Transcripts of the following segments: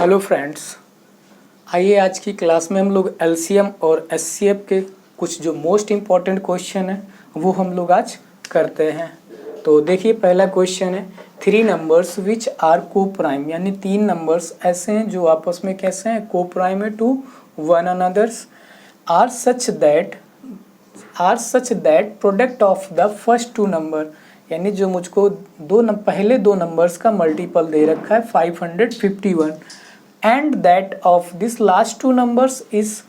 Hello friends, आइए आज की क्लास में हम लोग एलसीएम और एचसीएफ के कुछ जो मोस्ट इम्पॉर्टेंट क्वेश्चन है वो हम लोग आज करते हैं। तो देखिए पहला क्वेश्चन है, थ्री नंबर्स विच आर को प्राइम, यानी तीन नंबर्स ऐसे हैं जो आपस में कैसे हैं, को प्राइम है to one another's, are such that product of the first two number, यानी जो मुझको पहले दो नंबर्स का मल्टीपल दे रखा है 551 and that of this last two numbers is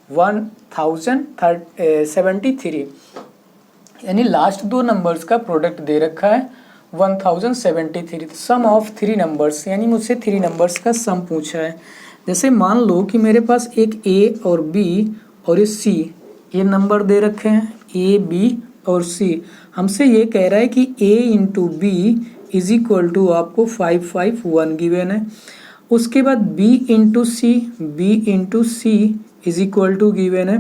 1073, यानी लास्ट दो नंबर्स का प्रोडक्ट दे रखा है 1073। सम ऑफ थ्री नंबर्स, यानी मुझसे थ्री नंबर्स का सम पूछा है। जैसे मान लो कि मेरे पास एक ए और बी और सी ये नंबर दे रखे हैं, ए बी और सी। हमसे ये कह रहा है कि a into B is equal to आपको 551 गिवन है। उसके बाद b into C is equal to given है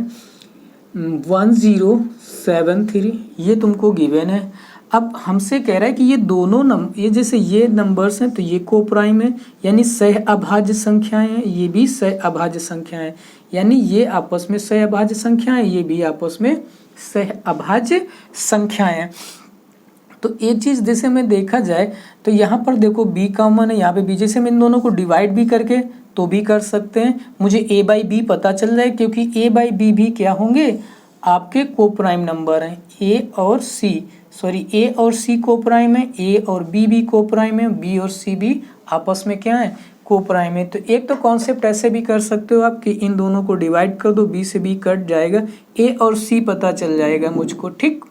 1073, ये तुमको गिवन है। अब हमसे कह रहा है कि ये दोनों ये जैसे ये नंबर्स हैं तो ये को प्राइम है, यानी सह अभाज्य संख्याएं हैं, ये भी सह अभाज्य संख्याएं, यानी ये आपस में सह अभाज्य संख्याएं, ये भी आपस में सह अभाज्य संख्याएं। तो ये चीज़ जैसे में देखा जाए तो यहाँ पर देखो b कॉमन है, यहाँ पे b, जैसे हम इन दोनों को डिवाइड भी करके तो भी कर सकते हैं। मुझे a बाई बी पता चल जाए क्योंकि a बाई बी भी क्या होंगे, आपके को प्राइम नंबर हैं। a और c को प्राइम है, a और b भी को प्राइम है, b और c भी आपस में क्या है, को प्राइम है। तो एक तो कॉन्सेप्ट ऐसे भी कर सकते हो आप कि इन दोनों को डिवाइड कर दो, b से b कट जाएगा, a और c पता चल जाएगा मुझको, ठीक।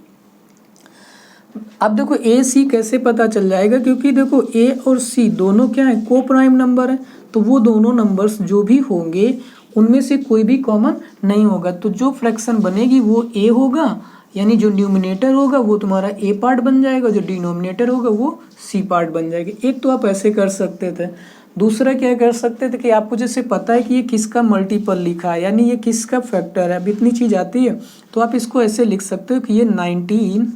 अब देखो ए सी कैसे पता चल जाएगा, क्योंकि देखो ए और सी दोनों क्या है, को प्राइम नंबर है, तो वो दोनों नंबर्स जो भी होंगे उनमें से कोई भी कॉमन नहीं होगा। तो जो फ्रैक्शन बनेगी वो ए होगा, यानी जो न्यूमिनेटर होगा वो तुम्हारा ए पार्ट बन जाएगा, जो डिनोमिनेटर होगा वो सी पार्ट बन जाएगा। एक तो आप ऐसे कर सकते थे। दूसरा क्या कर सकते थे कि आपको जैसे पता है कि ये किसका मल्टीपल लिखा है, यानी ये किसका फैक्टर है, अब इतनी चीज़ आती है तो आप इसको ऐसे लिख सकते हो कि ये 19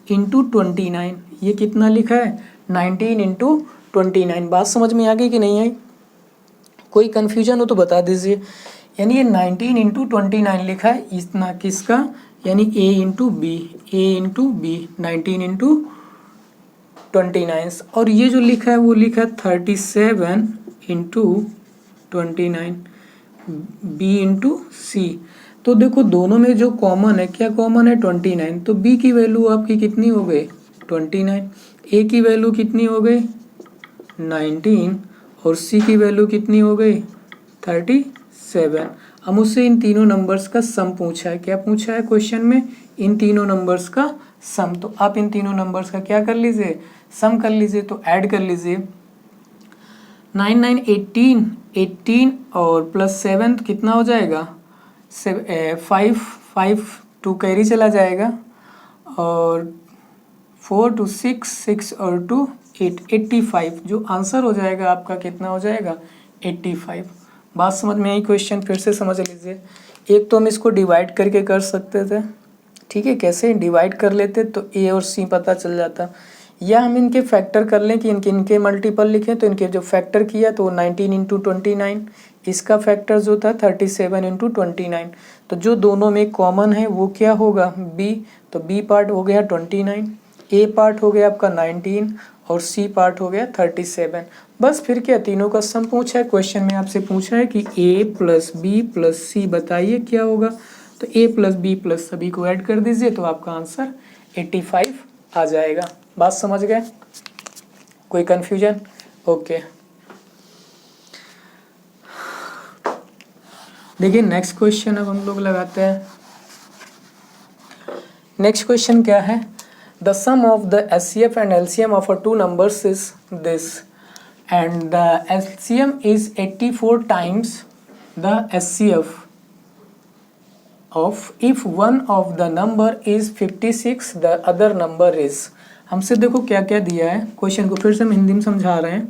इंटू 29, ये कितना लिखा है, 19 इंटू 29। बात समझ में आ गई कि नहीं आई? कोई कन्फ्यूजन हो तो बता दीजिए। यानी ये 19 इंटू 29 लिखा है, इतना किसका, यानी a इंटू बी 19 इंटू 29, और ये जो लिखा है वो लिखा है 37 इंटू 29 b इंटू सी। तो देखो दोनों में जो कॉमन है, क्या कॉमन है, 29। तो b की वैल्यू आपकी कितनी हो गई, 29, a की वैल्यू कितनी हो गई, 19, और c की वैल्यू कितनी हो गई, 37। अब मुझसे इन तीनों नंबर्स का सम पूछा है। क्या पूछा है क्वेश्चन में, इन तीनों नंबर्स का सम। तो आप इन तीनों नंबर्स का क्या कर लीजिए, सम कर लीजिए। तो ऐड कर लीजिए, 9 9 18 और प्लस 7 कितना हो जाएगा, 5 2 कैरी चला जाएगा, और 4 2 6 और 2 8 85। जो आंसर हो जाएगा आपका कितना हो जाएगा, 85। बात समझ में आई? क्वेश्चन फिर से समझ लीजिए। एक तो हम इसको डिवाइड करके कर सकते थे, ठीक है, कैसे डिवाइड कर लेते तो a और c पता चल जाता, या हम इनके फैक्टर कर लें कि इनके मल्टीपल लिखें। तो इनके जो फैक्टर किया तो 19 इंटू 29, इसका फैक्टर जो था 37 इंटू 29। तो जो दोनों में कॉमन है वो क्या होगा, b। तो b पार्ट हो गया 29, a पार्ट हो गया आपका 19, और c पार्ट हो गया 37। बस फिर क्या, तीनों का सम पूछा है। क्वेश्चन में आपसे पूछा है कि a प्लस बी प्लस सी बताइए क्या होगा। तो a प्लस बी प्लस सभी को ऐड कर दीजिए तो आपका आंसर 85 आ जाएगा। बात समझ गए? कोई कन्फ्यूजन? ओके, देखिए नेक्स्ट क्वेश्चन अब हम लोग लगाते हैं। नेक्स्ट क्वेश्चन क्या है, the sum of the HCF and LCM of two numbers is this, and the LCM is 84 times the HCF of if one of the number is 56 the other number is. हमसे देखो क्या क्या दिया है, question को फिर से हम हिंदी में समझा रहे हैं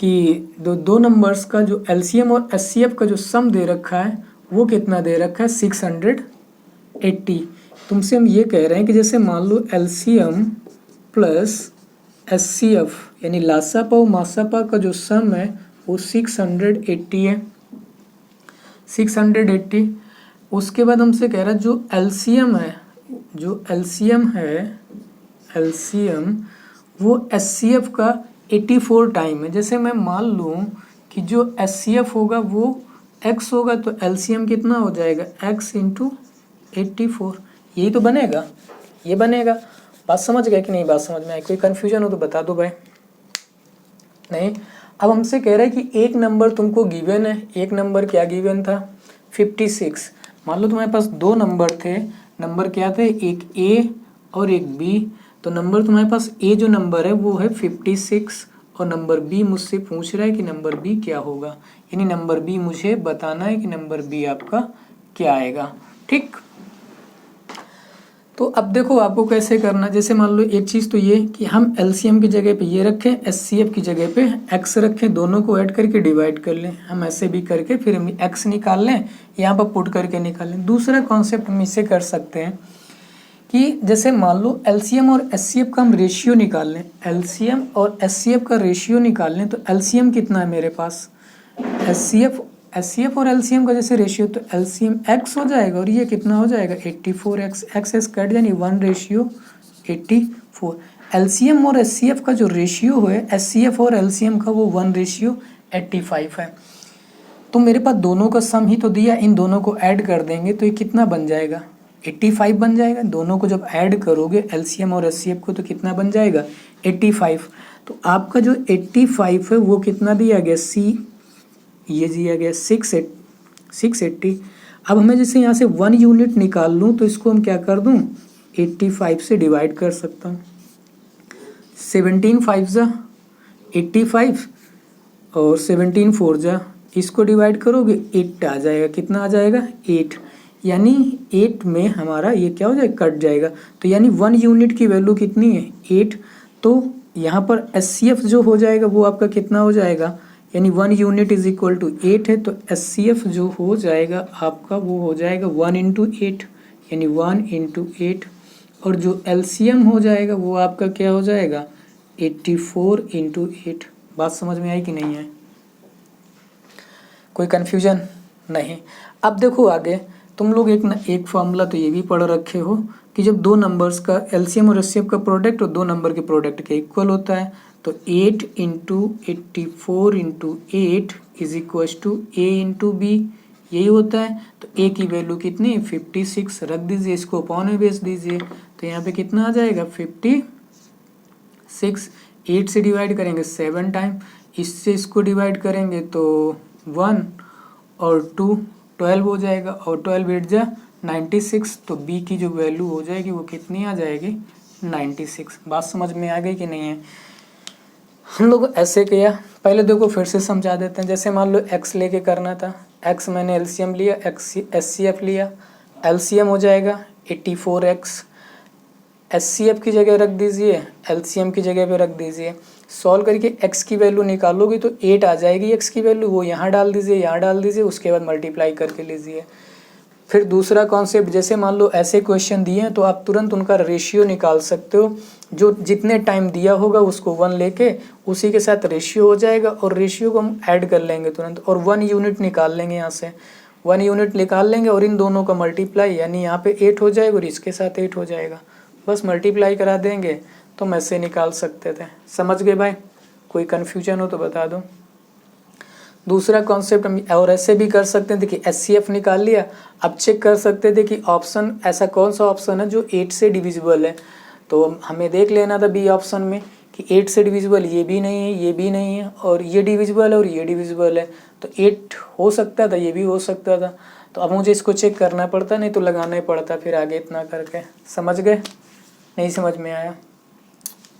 कि दो नंबर्स का जो एलसीएम और एचसीएफ का जो सम दे रखा है वो कितना दे रखा है, 680। तुमसे हम ये कह रहे हैं कि जैसे मान लो एलसीएम प्लस एचसीएफ यानी लासापा और मासापा का जो सम है वो 680 है, 680। उसके बाद हमसे कह रहा है जो एलसीएम है, जो एलसीएम है, एलसीएम वो एचसीएफ का 84 टाइम है। जैसे मैं मान लूँ कि जो एचसीएफ होगा वो x होगा, तो एलसीएम कितना हो जाएगा, x इंटू 84। यही तो बनेगा, ये बनेगा। बात समझ गए कि नहीं? बात समझ में आई? कोई कन्फ्यूजन हो तो बता दो भाई। नहीं, अब हमसे कह रहा है कि एक नंबर तुमको गिवन है। एक नंबर क्या गिवन था, 56। मान लो तुम्हारे पास दो नंबर थे। नंबर क्या थे, एक a और एक b। तो नंबर तुम्हारे पास a जो नंबर है वो है 56 और नंबर b मुझसे पूछ रहा है कि नंबर b क्या होगा, यानी नंबर b मुझे बताना है कि नंबर b आपका क्या आएगा। ठीक, तो अब देखो आपको कैसे करना। जैसे मान लो एक चीज़ तो ये कि हम एलसीएम की जगह पे ये रखें, एचसीएफ की जगह पे एक्स रखें, दोनों को ऐड करके डिवाइड कर लें। हम ऐसे भी करके फिर हम एक्स निकाल लें, यहाँ पर पुट करके निकाल लें। दूसरा कॉन्सेप्ट हम इससे कर सकते हैं कि जैसे मान लो एलसीएम और एचसीएफ का हम रेशियो निकाल लें, एलसीएम और एचसीएफ का रेशियो निकाल लें। तो एलसीएम कितना है मेरे पास, एचसीएफ और एलसीएम का जैसे रेशियो, तो एलसीएम x हो जाएगा और ये कितना हो जाएगा 84x, एक्स कट यानी 1:84। एलसीएम और एचसीएफ का जो रेशियो है, एचसीएफ और एलसीएम का वो 1:85 है। तो मेरे पास दोनों का सम ही तो दिया, इन दोनों को ऐड कर देंगे तो ये कितना बन जाएगा, 85 बन जाएगा। दोनों को जब ऐड करोगे एलसीएम और एचसीएफ को तो कितना बन जाएगा, 85। तो आपका जो 85 है वो कितना दिया गया, सी ये दिया गया 680। अब हमें जैसे यहाँ से 1 यूनिट निकाल लूँ तो इसको हम क्या कर दूँ, 85 से डिवाइड कर सकता हूँ। 17 5 जा 85 और 17 4 जा, इसको डिवाइड करोगे 8 आ जाएगा। कितना आ जाएगा, 8। यानी 8 में हमारा ये क्या हो जाएगा, कट जाएगा। तो यानी 1 यूनिट की वैल्यू कितनी है, 8। तो यहाँ पर एचसीएफ जो हो जाएगा वो आपका कितना हो जाएगा, यानी 1 यूनिट इज इक्वल टू 8 है। तो एचसीएफ जो हो जाएगा आपका वो हो जाएगा 1 इंटू 8, यानी 1 इंटू 8। और जो एलसीएम हो जाएगा वो आपका क्या हो जाएगा, 84 इंटू 8। बात समझ में आई कि नहीं है? कोई कन्फ्यूजन नहीं। अब देखो आगे तुम लोग एक फॉर्मूला तो ये भी पढ़ रखे हो कि जब दो नंबर्स का एलसीएम और एचसीएफ का प्रोडक्ट और दो नंबर के प्रोडक्ट के इक्वल होता है तो 8 into 84 into 8 is equal to A into B, यही होता है। तो ए की वैल्यू कितनी, 56 रख दीजिए, इसको अपॉन में बेच दीजिए। तो यहाँ पे कितना आ जाएगा, 56। 8 से डिवाइड करेंगे 7 टाइम, इससे इसको डिवाइड करेंगे तो 1 और 2 12 हो जाएगा, और 12 8 जा 96। तो बी की जो वैल्यू हो जाएगी वो कितनी आ जाएगी, 96। बात समझ में आ गई कि नहीं है? हम लोग ऐसे किया, पहले देखो फिर से समझा देते हैं। जैसे मान लो x लेके करना था, x मैंने एलसीएम लिया, एचसीएफ लिया। एलसीएम हो जाएगा 84x, एचसीएफ की जगह रख दीजिए, एलसीएम की जगह पे रख दीजिए। सॉल्व करके x की वैल्यू निकालोगे तो 8 आ जाएगी x की वैल्यू, वो यहाँ डाल दीजिए, यहाँ डाल दीजिए, उसके बाद मल्टीप्लाई करके लीजिए। फिर दूसरा कॉन्सेप्ट, जैसे मान लो ऐसे क्वेश्चन दिए हैं तो आप तुरंत उनका रेशियो निकाल सकते हो। जो जितने टाइम दिया होगा उसको 1 लेके उसी के साथ रेशियो हो जाएगा, और रेशियो को हम ऐड कर लेंगे तुरंत, और 1 यूनिट निकाल लेंगे। यहाँ से 1 यूनिट निकाल लेंगे और इन दोनों का मल्टीप्लाई, यानी यहाँ पे 8 हो जाएगा और इसके साथ 8 हो जाएगा। बस मल्टीप्लाई करा देंगे तो हम ऐसे निकाल सकते थे। समझ गए भाई? कोई कन्फ्यूजन हो तो बता दो। दूसरा कॉन्सेप्ट हम और ऐसे भी कर सकते हैं। देखिए एचसीएफ निकाल लिया, अब चेक कर सकते थे कि ऑप्शन ऐसा कौन सा ऑप्शन है जो 8 से डिविजिबल है। तो हमें देख लेना था बी ऑप्शन में कि 8 से डिविजिबल ये भी नहीं है, ये भी नहीं है, और ये डिविजिबल है और ये डिविजिबल है। तो 8 हो सकता था, ये भी हो सकता था। तो अब मुझे इसको चेक करना पड़ता, नहीं तो लगाना ही पड़ता फिर आगे इतना करके। समझ गए? नहीं समझ में आया?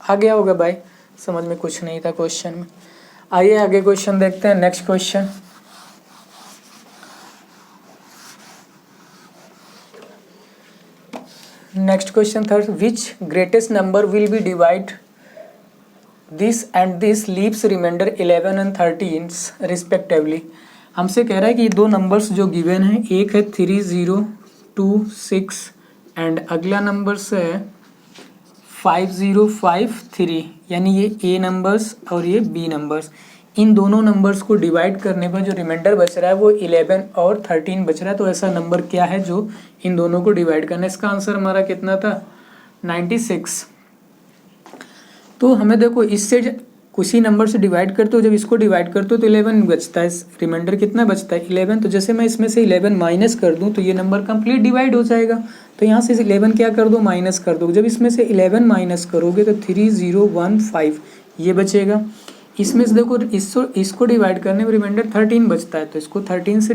आ गया होगा भाई, समझ में कुछ नहीं था क्वेश्चन में। आइए आगे क्वेश्चन देखते हैं। Next question, third, which greatest number will be divide this and this leaves remainder 11 and 13 respectively. हमसे कह रहा है कि ये दो नंबर्स जो गिवन है, एक है 3026 एंड अगला नंबर्स है 5053, यानी ये ए नंबर्स और ये बी नंबर्स। इन दोनों नंबर्स को डिवाइड करने पर जो रिमाइंडर बच रहा है वो 11 और 13 बच रहा है। तो ऐसा नंबर क्या है जो इन दोनों को डिवाइड करना है? इसका आंसर हमारा कितना था? 96। तो हमें देखो इससे किसी नंबर से डिवाइड करते हो, जब इसको डिवाइड करते हो तो 11 बचता है, रिमाइंडर कितना बचता है? 11। तो जैसे मैं इसमें से 11 माइनस कर दूं तो ये नंबर कंप्लीट डिवाइड हो जाएगा। तो यहाँ से 11 क्या कर दो? माइनस कर दो। जब इसमें से 11 माइनस करोगे तो 3015 ये बचेगा। इसमें से देखो इसको डिवाइड करने में रिमाइंडर 13 बचता है, तो इसको 13 से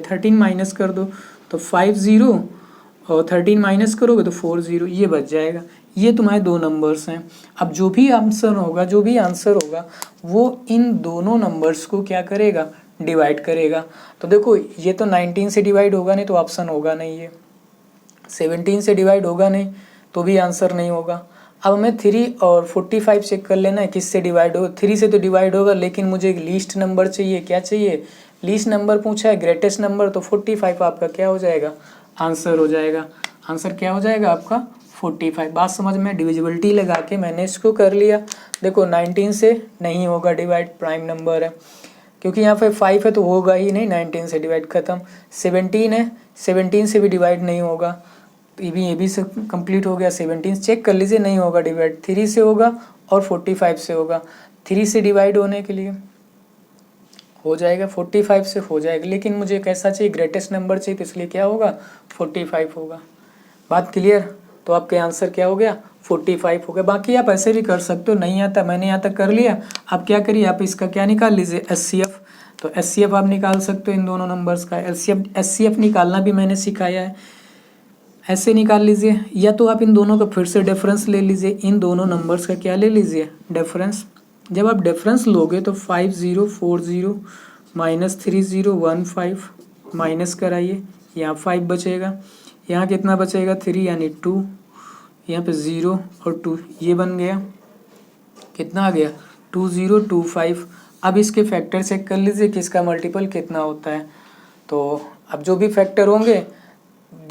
13 माइनस कर दो तो 50 और 13 माइनस करोगे तो 40, ये बच जाएगा। ये तुम्हारे दो नंबर्स हैं। अब जो भी आंसर होगा वो इन दोनों नंबर्स को क्या करेगा? डिवाइड करेगा। तो देखो ये तो 19 से डिवाइड होगा नहीं तो ऑप्शन होगा नहीं, ये 17 से डिवाइड होगा नहीं तो भी आंसर नहीं होगा। अब हमें 3 और 45 चेक कर लेना है किससे डिवाइड होगा। 3 से तो डिवाइड होगा, लेकिन मुझे एक लीस्ट नंबर चाहिए। क्या चाहिए? लीस्ट नंबर पूछा है, ग्रेटेस्ट नंबर। तो 45 आपका क्या हो जाएगा? आंसर हो जाएगा। आंसर क्या हो जाएगा आपका? 45। बात समझ में? डिविजिबिलिटी लगा के मैंने इसको कर लिया। देखो 19 से नहीं होगा डिवाइड, प्राइम नंबर है, क्योंकि यहाँ पे 5 है तो होगा ही नहीं। 19 से डिवाइड खत्म। 17 है, 17 से भी डिवाइड नहीं होगा। तो ये भी सब कंप्लीट हो गया। 17 चेक कर लीजिए, नहीं होगा डिवाइड। 3 से होगा और 45 से होगा। 3 से डिवाइड होने के लिए हो जाएगा, 45 से हो जाएगा, लेकिन मुझे कैसा चाहिए? ग्रेटेस्ट नंबर चाहिए, तो इसलिए क्या होगा? 45 होगा। बात क्लियर? तो आपके आंसर क्या हो गया? 45 हो गया। बाकी आप ऐसे भी कर सकते हो, नहीं आता मैंने यहाँ तक कर लिया। आप क्या करिए, आप इसका क्या निकाल लीजिए? HCF। तो HCF आप निकाल सकते हो इन दोनों नंबर्स का। HCF निकालना भी मैंने सिखाया है, ऐसे निकाल लीजिए। या तो आप इन दोनों का फिर से डिफरेंस ले लीजिए। इन दोनों नंबर्स का क्या ले लीजिए? डिफरेंस। जब आप डिफरेंस लोगे तो 5040 माइनस 3015 माइनस कराइए, यहाँ 5 बचेगा, यहाँ कितना बचेगा? 3 यानी 2, यहाँ पे 0 और 2, ये बन गया। कितना आ गया? 2025। अब इसके फैक्टर चेक कर लीजिए किसका मल्टीपल कितना होता है। तो अब जो भी फैक्टर होंगे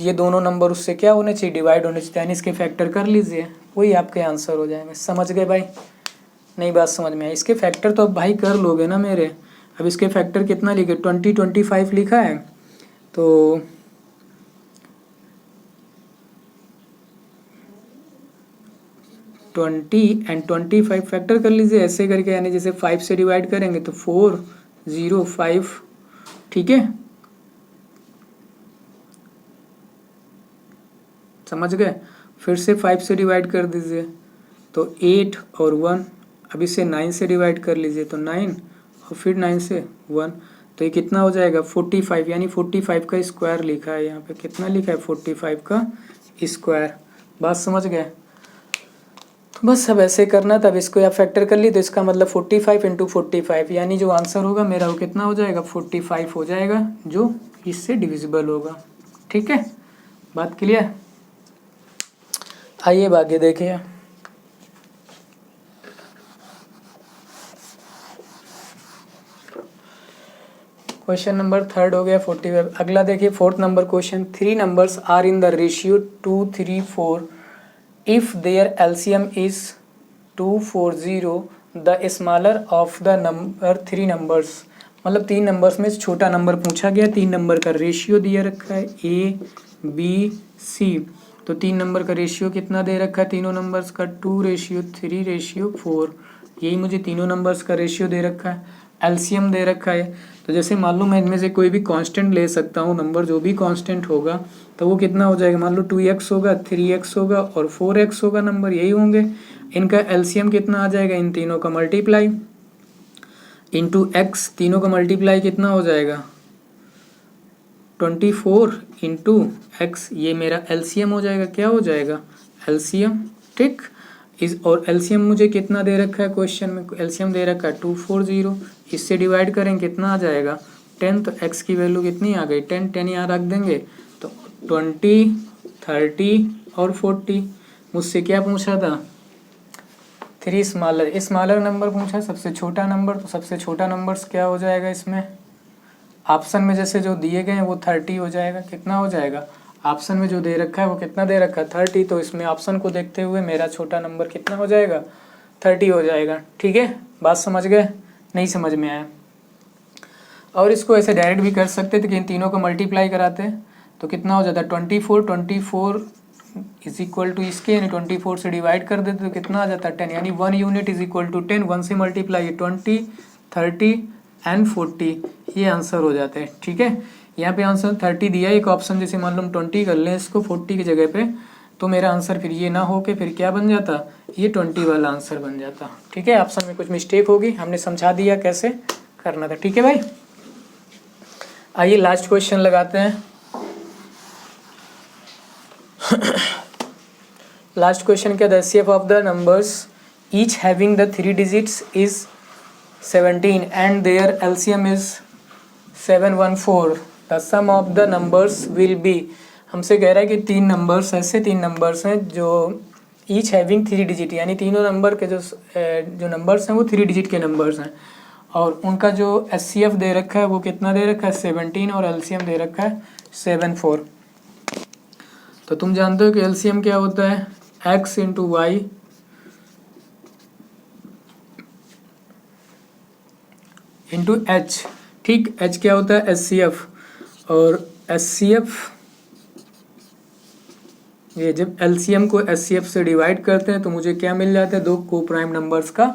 ये दोनों नंबर उससे क्या होने चाहिए? डिवाइड होने चाहिए, यानी इसके फैक्टर कर लीजिए, वही आपके आंसर हो जाएंगे। समझ गए भाई? नहीं बात समझ में आई? इसके फैक्टर तो अब भाई कर लोगे ना मेरे। अब इसके फैक्टर कितना लिखे? 2025 लिखा है, तो 20 और 25 फैक्टर कर लीजिए ऐसे करके, यानी जैसे 5 से डिवाइड करेंगे तो 405। ठीक है, समझ गए? फिर से 5 से डिवाइड कर दीजिए तो 8 और 1। अब इसे 9 से डिवाइड कर लीजिए तो 9 और फिर 9 से 1, तो ये कितना हो जाएगा? 45, यानी 45 का स्क्वायर लिखा है यहाँ पे। कितना लिखा है? 45 का स्क्वायर। बात समझ गए? तो बस अब ऐसे करना, तब इसको आप फैक्टर कर ली तो इसका मतलब 45 × 45, यानी जो आंसर होगा मेरा वो कितना हो जाएगा? 45 हो जाएगा, जो इससे डिविजिबल होगा। ठीक है, बात क्लियर? आइए आगे देखिए। क्वेश्चन नंबर 3 हो गया 45। अगला देखिए 4th number question. 3 numbers are in the ratio 2 3 4 if their LCM is 240 the smaller of the number 3 numbers. मतलब 3 नंबर्स में छोटा नंबर पूछा गया, 3 नंबर का रेशियो दिया रखा है ABC। तो 3 नंबर का रेशियो कितना दे रखा है? तीनों नंबर्स का 2:3:4। यही मुझे तीनों नंबर्स का रेशियो दे रखा है, एलसीएम दे रखा है। तो जैसे मान लो मैं इनमें से कोई भी कांस्टेंट ले सकता हूँ, नंबर जो भी कांस्टेंट होगा तो वो कितना हो जाएगा? मान लो 2x होगा, 3x होगा और 4x होगा, नंबर यही होंगे। इनका एलसीएम कितना आ जाएगा? इन तीनों का मल्टीप्लाई इंटू x, तीनों का मल्टीप्लाई कितना हो जाएगा? 24 इंटू एक्स, ये मेरा एलसीएम हो जाएगा। क्या हो जाएगा? एलसीएम। ठीक, इस और एलसीएम मुझे कितना दे रखा है क्वेश्चन में? एलसीएम दे रखा है 240। इससे डिवाइड करें कितना आ जाएगा? 10। तो एक्स की वैल्यू कितनी आ गई? 10। 10 यहाँ रख देंगे तो 20 30 और 40। मुझसे क्या पूछा था? 3 स्मॉलर नंबर पूछा, सबसे छोटा नंबर। तो सबसे छोटा नंबर्स क्या हो जाएगा इसमें? ऑप्शन में जैसे जो दिए गए हैं वो 30 हो जाएगा। कितना हो जाएगा? ऑप्शन में जो दे रखा है वो कितना दे रखा है? 30। तो इसमें ऑप्शन को देखते हुए मेरा छोटा नंबर कितना हो जाएगा? 30 हो जाएगा। ठीक है, बात समझ गए? नहीं समझ में आया। और इसको ऐसे डायरेक्ट भी कर सकते थे कि इन तीनों को मल्टीप्लाई कराते तो कितना हो जाता, 24 इज इक्वल टू इसके, यानी 24 से डिवाइड कर देते तो कितना आ जाता 10, यानी 1 यूनिट इज इक्वल टू 10। 1 से मल्टीप्लाई 20, 30 एंड 40, ये आंसर हो जाते हैं। ठीक है, यहाँ पे आंसर 30 दिया, एक ऑप्शन जैसे मान लो हम 20 कर लें इसको 40 की जगह पे, तो मेरा आंसर फिर ये ना हो के फिर क्या बन जाता, ये 20 वाला आंसर बन जाता। ठीक है, ऑप्शन में कुछ मिस्टेक होगी, हमने समझा दिया कैसे करना था। ठीक है भाई, आइए लास्ट क्वेश्चन लगाते हैं। लास्ट क्वेश्चन क्या, the HCF of the numbers each having the 3 digits is 17 and their LCM is 714, the sum of the numbers will be. हमसे कह रहा है कि 3 नंबर्स, ऐसे 3 नंबर्स हैं जो ईच हैविंग 3 डिजिट, यानी तीनों नंबर के जो नंबर्स हैं वो 3 डिजिट के नंबर्स हैं, और उनका जो एचसीएफ दे रखा है वो कितना दे रखा है 17, और एलसीएम दे रखा है 74। तो तुम जानते हो कि एलसीएम क्या होता है, x into Y into H. ठीक, h क्या होता है एचसीएफ, और एचसीएफ ये जब एलसीएम को एचसीएफ से डिवाइड करते हैं तो मुझे क्या मिल जाता है, 2 को प्राइम नंबर्स का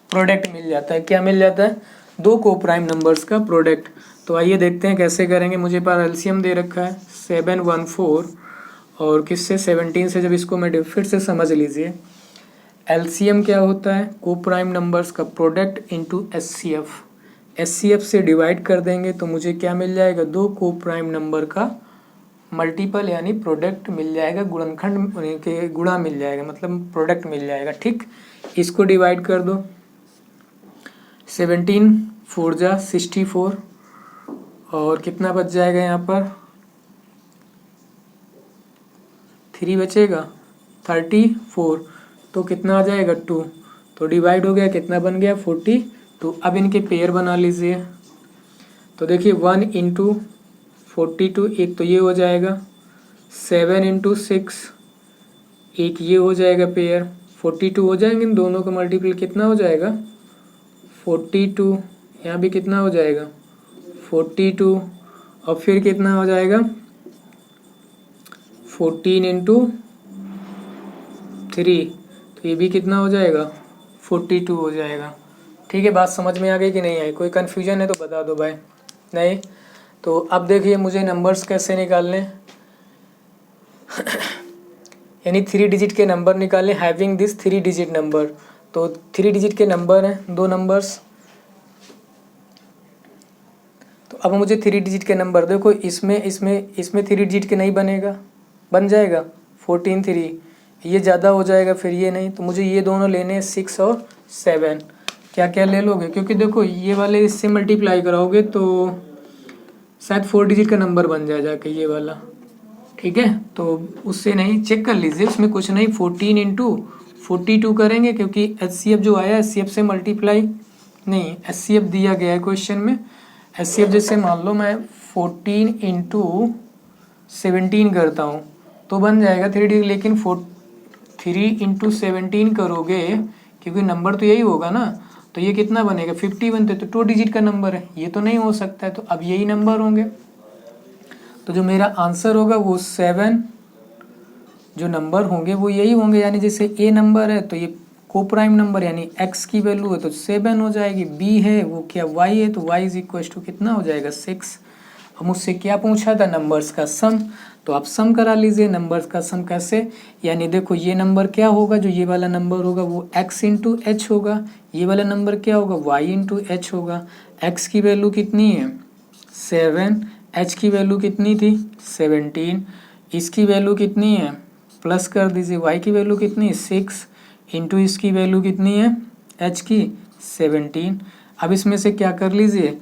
प्रोडक्ट मिल जाता है। क्या मिल जाता है, 2 को प्राइम नंबर्स का प्रोडक्ट। तो आइए देखते हैं कैसे करेंगे। मुझे पास एलसीएम दे रखा है 714, और किससे 17 से, जब इसको मैं फिर से समझ लीजिए, एलसीएम क्या होता है, को प्राइम नंबर्स का प्रोडक्ट इंटू एचसीएफ। एचसीएफ से डिवाइड कर देंगे तो मुझे क्या मिल जाएगा, 2 को प्राइम नंबर का मल्टीपल यानी प्रोडक्ट मिल जाएगा, गुणनखंड के गुणा मिल जाएगा, मतलब प्रोडक्ट मिल जाएगा। ठीक, इसको डिवाइड कर दो, 17 4 जा 64, और कितना बच जाएगा यहाँ पर 3 बचेगा 34, तो कितना आ जाएगा 2, तो डिवाइड हो गया, कितना बन गया 42। अब इनके पेयर बना लीजिए, तो देखिए 1 इंटू 42, एक तो ये हो जाएगा, 7 इंटू 6, एक ये हो जाएगा पेयर, 42 हो जाएंगे, इन दोनों का मल्टीपल कितना हो जाएगा 42, यहाँ भी कितना हो जाएगा 42, और फिर कितना हो जाएगा 14 इंटू 3, तो ये भी कितना हो जाएगा 42 हो जाएगा। ठीक है, बात समझ में आ गई कि नहीं आई, कोई कन्फ्यूजन है तो बता दो भाई। नहीं, तो अब देखिए मुझे नंबर्स कैसे निकालने, यानी 3 डिजिट के नंबर निकालने, हैविंग दिस 3 डिजिट नंबर। तो 3 डिजिट के नंबर हैं 2 नंबर्स, तो अब मुझे 3 डिजिट के नंबर देखो, इसमें 3 डिजिट के नहीं बनेगा, बन जाएगा 14 3, ये ज़्यादा हो जाएगा, फिर ये नहीं, तो मुझे ये दोनों लेने हैं 6 और 7। क्या क्या ले लोगे, क्योंकि देखो ये वाले इससे मल्टीप्लाई कराओगे तो शायद 4 डिजिट का नंबर बन जाके ये वाला। ठीक है, तो उससे नहीं, चेक कर लीजिए, उसमें कुछ नहीं, 14 इंटू 42 करेंगे, क्योंकि एचसीएफ जो आया एचसीएफ से मल्टीप्लाई नहीं, एचसीएफ दिया गया है क्वेश्चन में। एचसीएफ जैसे मान लो मैं 14 इंटू 17 करता हूँ तो बन जाएगा 3 डिजिट, लेकिन 3 इंटू 17 करोगे क्योंकि नंबर तो यही होगा ना, तो ये कितना बनेगा 50 बनते, तो 2 डिजिट का नंबर है, ये तो नहीं हो सकता है, तो अब यही नंबर होंगे। तो जो मेरा आंसर होगा वो 7 जो नंबर होंगे वो यही होंगे, यानी जैसे ए नंबर है तो ये को प्राइम नंबर यानी x की वैल्यू है तो 7 हो जाएगी, b है वो क्या y है तो y इज इक्वल टू कितना हो जाएगा 6। अब मुझसे क्या पूछा था, नंबर्स का सम, तो आप सम करा लीजिए। नंबर्स का सम कैसे, यानी देखो ये नंबर क्या होगा, जो ये वाला नंबर होगा वो x इंटू एच होगा, ये वाला नंबर क्या होगा y इंटू एच होगा। x की वैल्यू कितनी है 7, h की वैल्यू कितनी थी 17, इसकी वैल्यू कितनी है प्लस कर दीजिए, y की वैल्यू कितनी है 6 इंटू इसकी वैल्यू कितनी है h की 17। अब इसमें से क्या कर लीजिए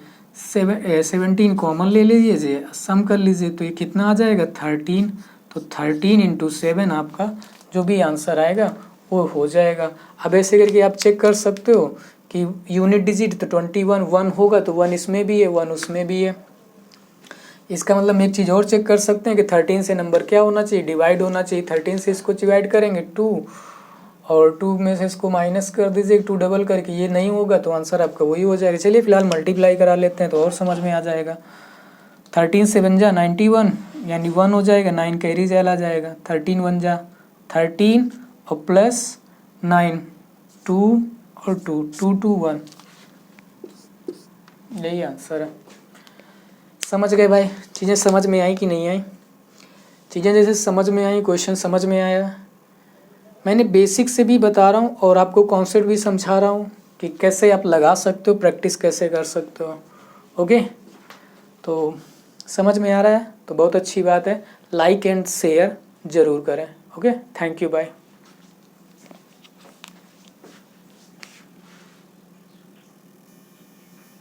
17 कॉमन ले लीजिए, सम कर लीजिए, तो ये कितना आ जाएगा 13, तो 13 इंटू 7 आपका जो भी आंसर आएगा वो हो जाएगा। अब ऐसे करके आप चेक कर सकते हो कि यूनिट डिजिट तो 21 1 होगा तो 1 इसमें भी है 1 उसमें भी है। इसका मतलब हम एक चीज़ और चेक कर सकते हैं कि 13 से नंबर क्या होना चाहिए डिवाइड होना चाहिए। 13 से इसको डिवाइड करेंगे 2 और 2 में से इसको माइनस कर दीजिए 2 डबल करके, ये नहीं होगा तो आंसर आपका वही हो जाएगा। चलिए फिलहाल मल्टीप्लाई करा लेते हैं तो और समझ में आ जाएगा। 13 से 1 जा 91 यानी 1 हो जाएगा, 9 कैरी चला जाएगा, 13 1 जा 13 और प्लस 9 2 और 2 2 2 1, यही आंसर है। समझ गए भाई? चीज़ें समझ में आई कि नहीं आई? चीज़ें जैसे समझ में आई, क्वेश्चन समझ में आया। मैंने बेसिक से भी बता रहा हूँ और आपको कॉन्सेप्ट भी समझा रहा हूँ कि कैसे आप लगा सकते हो, प्रैक्टिस कैसे कर सकते हो। ओके, तो समझ में आ रहा है तो बहुत अच्छी बात है। लाइक एंड शेयर ज़रूर करें। Okay, thank you, bye.